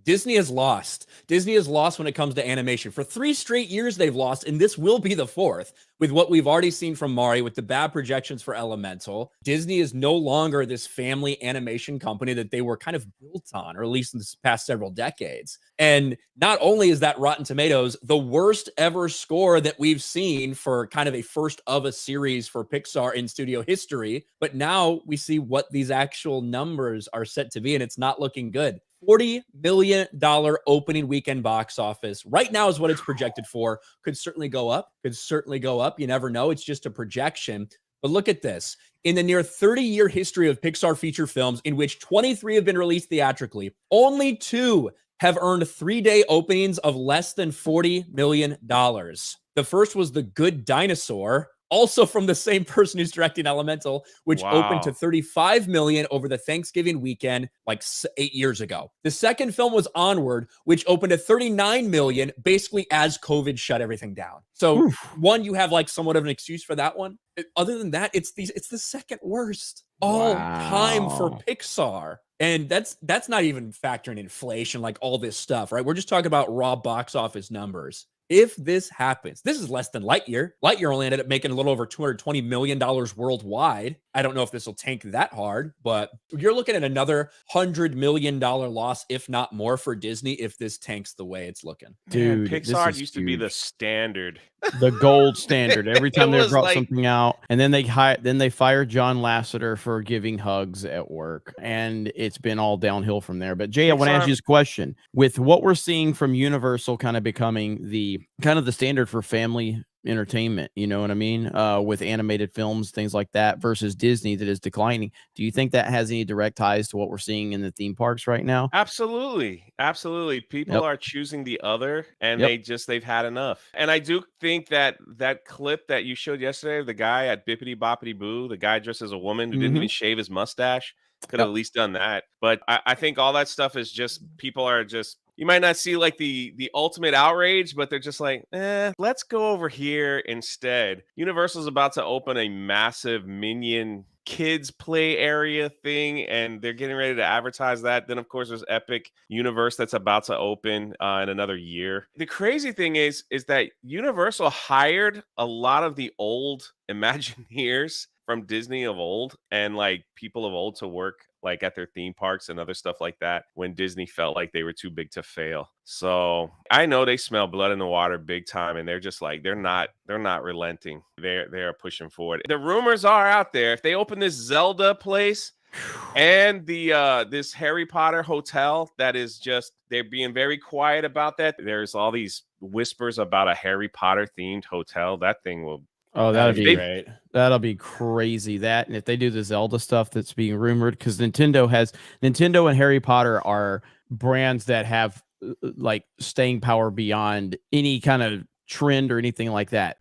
Disney has lost. Disney has lost when it comes to animation. For 3 straight years, they've lost, and this will be the 4th. With what we've already seen from Mari, with the bad projections for Elemental, Disney is no longer this family animation company that they were kind of built on, or at least in the past several decades. And not only is that Rotten Tomatoes the worst ever score that we've seen for kind of a first of a series for Pixar in studio history, but now we see what these actual numbers are set to be, and it's not looking good. $40 million opening weekend box office right now is what it's projected for. Could certainly go up. You never know. It's just a projection. But look at this. In the near 30-year history of Pixar feature films, in which 23 have been released theatrically, only 2 have earned 3-day openings of less than $40 million. The first was The Good Dinosaur, also from the same person who's directing Elemental, which opened to $35 million over the Thanksgiving weekend like 8 years ago. The second film was Onward, which opened to $39 million, basically as COVID shut everything down. So one, you have like somewhat of an excuse for that one. Other than that, it's the second worst all time for Pixar. And that's not even factoring inflation, like all this stuff, right? We're just talking about raw box office numbers. If this happens, this is less than Lightyear. Lightyear only ended up making a little over $220 million worldwide. I don't know if this will tank that hard, but you're looking at another $100 million loss, if not more, for Disney if this tanks the way it's looking. Dude, Pixar used to be the standard. The gold standard. Every time they brought something out, and then they fired John Lasseter for giving hugs at work, and it's been all downhill from there. But Jay, I want to ask you this question: with what we're seeing from Universal, kind of becoming the standard for family entertainment, you know what I mean, with animated films, things like that, versus Disney that is declining. Do you think that has any direct ties to what we're seeing in the theme parks right now? Absolutely. People are choosing the other, and they've had enough. And I do think that clip that you showed yesterday of the guy at Bippity Boppity Boo, the guy dressed as a woman who didn't even shave his mustache, could have at least done that. But I think all that stuff is just, people are just, you might not see like the ultimate outrage, but they're just like, let's go over here instead. Universal's about to open a massive Minion kids play area thing, and they're getting ready to advertise that. Then of course there's Epic Universe that's about to open in another year. The crazy thing is that Universal hired a lot of the old Imagineers from Disney of old, and like people of old, to work like at their theme parks and other stuff like that when Disney felt like they were too big to fail. So I know they smell blood in the water big time, and they're just like, they're not relenting. They're pushing forward. The rumors are out there, if they open this Zelda place and the this Harry Potter hotel, that is just, they're being very quiet about that. There's all these whispers about a Harry Potter themed hotel. That thing will, oh, that'd be great. That'll be crazy. That, and if they do the Zelda stuff that's being rumored, because Nintendo and Harry Potter are brands that have like staying power beyond any kind of trend or anything like that.